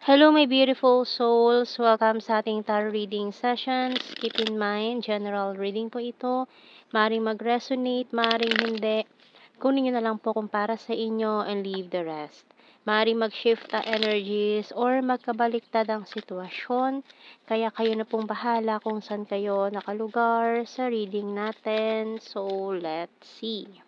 Hello, my beautiful souls. Welcome sa ating tarot reading sessions. Keep in mind, general reading po ito. Maring mag-resonate, maring hindi. Kunin nyo na lang po kung para sa inyo and leave the rest. Maring mag-shift ang energies or magkabaliktad ang sitwasyon. Kaya kayo na pong bahala kung saan kayo nakalugar sa reading natin. So, let's see.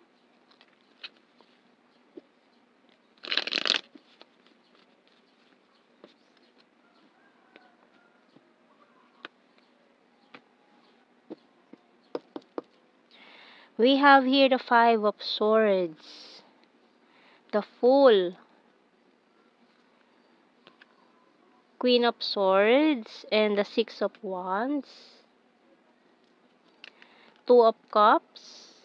We have here the Five of Swords, the Fool, Queen of Swords, and the Six of Wands, Two of Cups,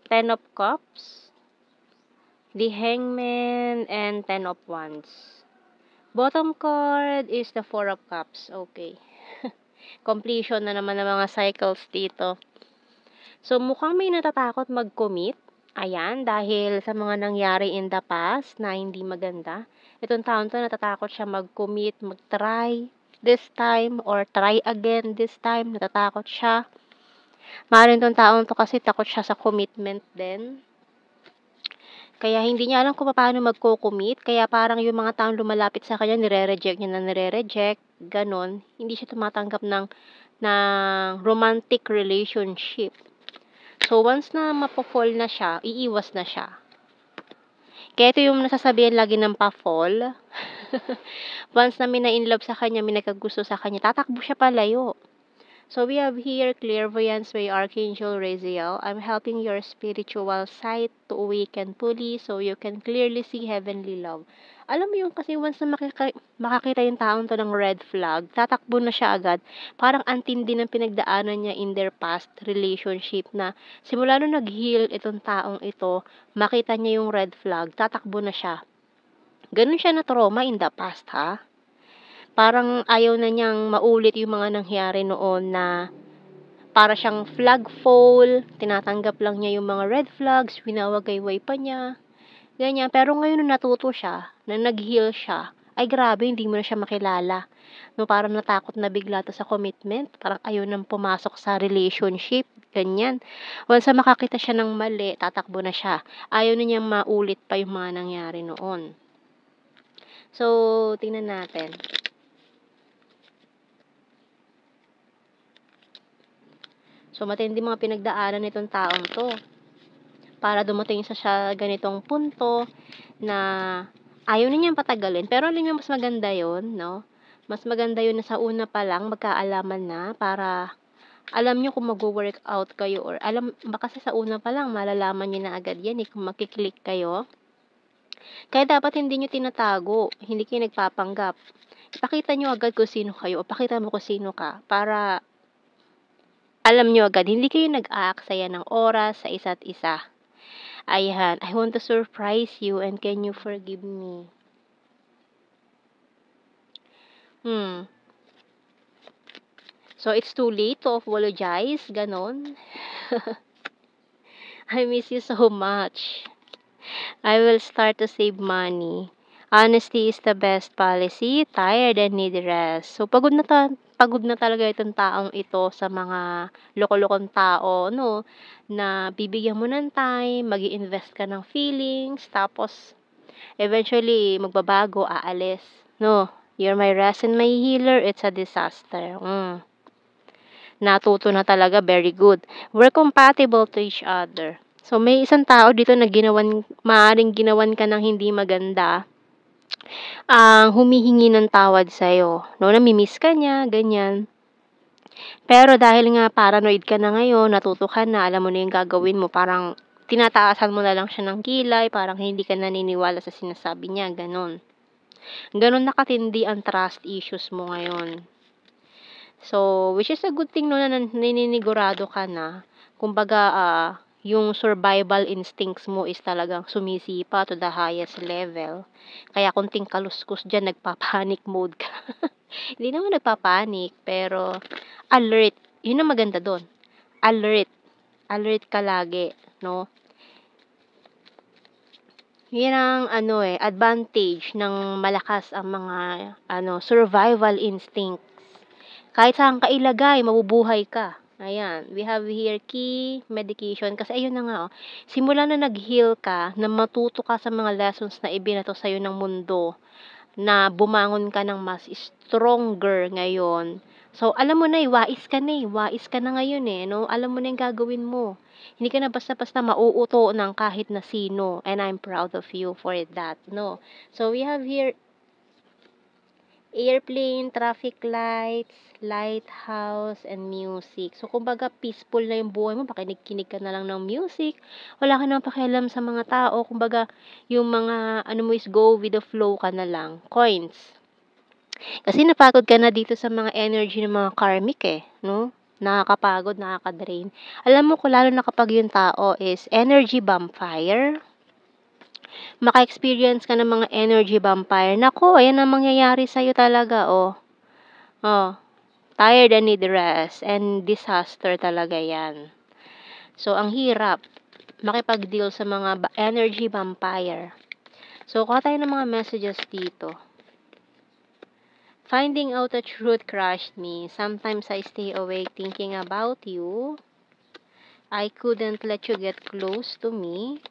Ten of Cups, the Hangman, and Ten of Wands. Bottom card is the Four of Cups. Okay. Completion na naman ng mga cycles dito. So, mukhang may natatakot mag-commit. Ayan, dahil sa mga nangyari in the past na hindi maganda. Itong taon to, natatakot siya mag-commit, mag-try this time, or try again this time. Natatakot siya. Maaaring itong taon to kasi takot siya sa commitment din. Kaya hindi niya alam kung paano magko-commit. Kaya parang yung mga taong lumalapit sa kanya, nire-reject niya na nire-reject. Ganon. Hindi siya tumatanggap ng romantic relationship. So, once na mapo-fall na siya, iiwas na siya. Kaya ito yung nasasabihan lagi ng pa-fall. Once na may na-inlove sa kanya, may nagkagusto sa kanya, tatakbo siya palayo. So, we have here clairvoyance by Archangel Raziel. I'm helping your spiritual sight to awaken fully so you can clearly see heavenly love. Alam mo yung kasi once na makakita yung taong to ng red flag, tatakbo na siya agad. Parang antindi ng pinagdaanan niya in their past relationship na simula nung nag-heal itong taong ito, makita niya yung red flag, tatakbo na siya. Ganun siya na trauma in the past, ha? Parang ayaw na niyang maulit yung mga nangyari noon na para siyang flagpole, tinatanggap lang niya yung mga red flags, winawagayway pa niya, ganyan. Pero ngayon nung natuto siya, na nag-heal siya, ay grabe, hindi mo na siya makilala. No, parang natakot na bigla to sa commitment, parang ayaw nang pumasok sa relationship, ganyan. Once na makakita siya ng mali, tatakbo na siya. Ayaw na niyang maulit pa yung mga nangyari noon. So, tingnan natin. So, matindi mga pinagdaanan nitong taong to. Para dumating sa ganitong punto na ayaw na niyang patagalin. Pero alam niyo, mas maganda yon, no? Mas maganda yun na sa una pa lang, magkaalaman na para alam niyo kung mag-work out kayo or baka sa una pa lang, malalaman niyo na agad yan kung makiklik kayo. Kaya dapat hindi niyo tinatago, hindi kayo nagpapanggap. Ipakita niyo agad kung sino kayo o pakita mo kung sino ka para alam niyo agad, hindi kayo nag-aaksaya ng oras sa isa't isa. Ayan, I want to surprise you and can you forgive me? So, it's too late to apologize, ganon. I miss you so much. I will start to save money. Honesty is the best policy. Tired and need rest. So, pagod na talaga itong taong ito sa mga loko-lokong tao, no? Na bibigyan mo ng time, mag-i-invest ka ng feelings, tapos, eventually, magbabago, aalis. No, you're my rest and my healer, it's a disaster. Natuto na talaga, very good. We're compatible to each other. So, may isang tao dito na maaaring ginawan ka ng hindi maganda, ang humihingi ng tawad sa'yo. No, namimiss ka niya, ganyan. Pero dahil nga paranoid ka na ngayon, natuto ka na, alam mo na yung gagawin mo, parang tinataasan mo na lang siya ng kilay, parang hindi ka naniniwala sa sinasabi niya, ganon. Ganon nakatindi ang trust issues mo ngayon. So, which is a good thing no na naninigurado ka na. Kumbaga, yung survival instincts mo is talagang sumisipa to the highest level. Kaya kunting kaluskus dyan, nagpa-panic mode ka. Hindi naman nagpa-panic, pero alert. Yun ang maganda doon. Alert. Alert ka lagi, no? Yan ang advantage ng malakas ang mga survival instincts. Kahit saan ka ilagay, mabubuhay ka. Ayan, we have here key medication kasi ayun na nga, simula na nag-heal ka, na matuto ka sa mga lessons na ibinato sa'yo ng mundo, na bumangon ka ng mas stronger ngayon. So, alam mo na wais ka na ngayon no? Alam mo na yung gagawin mo. Hindi ka na basta-basta mauuto ng kahit na sino, and I'm proud of you for that, no? So, we have here airplane, traffic lights, lighthouse, and music. So, kumbaga, peaceful na yung buhay mo. Pakinig-kinig ka na lang ng music. Wala ka nang pakialam sa mga tao. Kumbaga, yung mga, mo is go with the flow ka na lang. Coins. Kasi napagod ka na dito sa mga energy ng mga karmic no? Nakakapagod, nakaka-drain. Alam mo ko, lalo na kapag yung tao is energy vampire, maka-experience ka ng mga energy vampire. Nako, ayan ang mangyayari sa'yo talaga, Oh, tired and need rest and disaster talaga yan. So, ang hirap makipag-deal sa mga energy vampire. So, kuha tayo ng mga messages dito. Finding out the truth crushed me. Sometimes I stay awake thinking about you. I couldn't let you get close to me.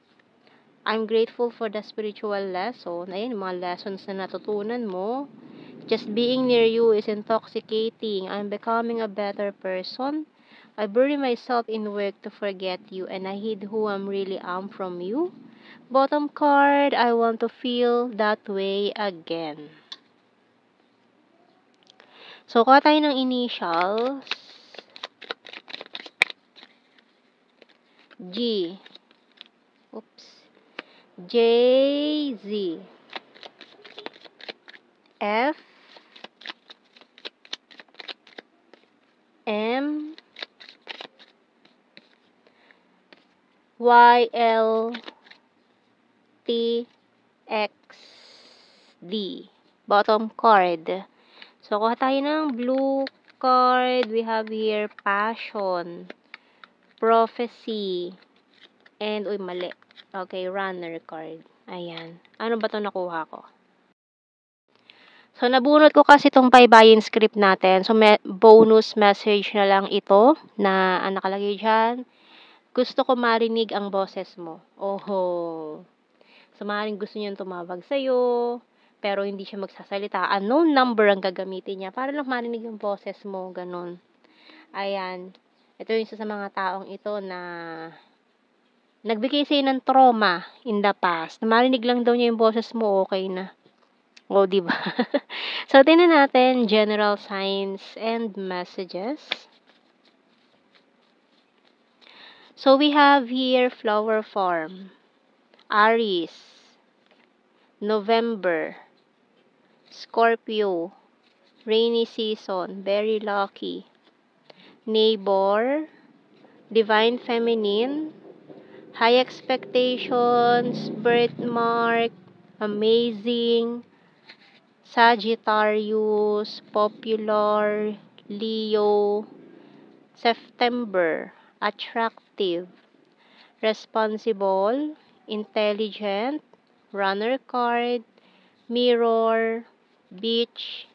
I'm grateful for the spiritual lesson. Ayun, mga lessons na natutunan mo. Just being near you is intoxicating. I'm becoming a better person. I bury myself in work to forget you, and I hid who I really am from you. Bottom card, I want to feel that way again. So, kuha tayo ng initials. G. Oops. J, Z. F. M. Y, L. T, X, D. Bottom card. So, kuha tayo ng blue card. We have here passion, prophecy, and, mali. Okay, runner card. Ayan. Ano ba ito nakuha ko? So, nabunot ko kasi itong baybayin script natin. So, bonus message na lang ito na nakalagay dyan. Gusto ko marinig ang boses mo. Oho. So, maaaring gusto niyang tumawag sa'yo, pero hindi siya magsasalita. Unknown number ang gagamitin niya para lang marinig yung boses mo. Ganun. Ayan. Ito yung isa sa mga taong ito na nagbigay sa'yo ng trauma in the past. Na marinig lang daw niya yung boses mo, okay na. O, diba? So, tingnan natin general signs and messages. So, we have here flower form, Aries, November, Scorpio, rainy season, very lucky, neighbor, divine feminine, high expectations, birthmark, amazing, Sagittarius, popular, Leo, September, attractive, responsible, intelligent, runner card, mirror, beach,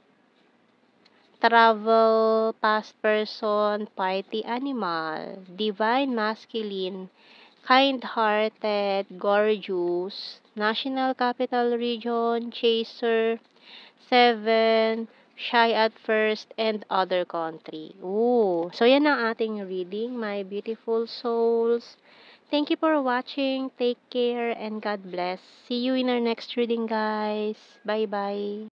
travel, past person, party animal, divine masculine, kind-hearted, gorgeous, national capital region, chaser, 7, shy at first, and other country. Ooh. So, yan ang ating reading, my beautiful souls. Thank you for watching. Take care and God bless. See you in our next reading, guys. Bye-bye.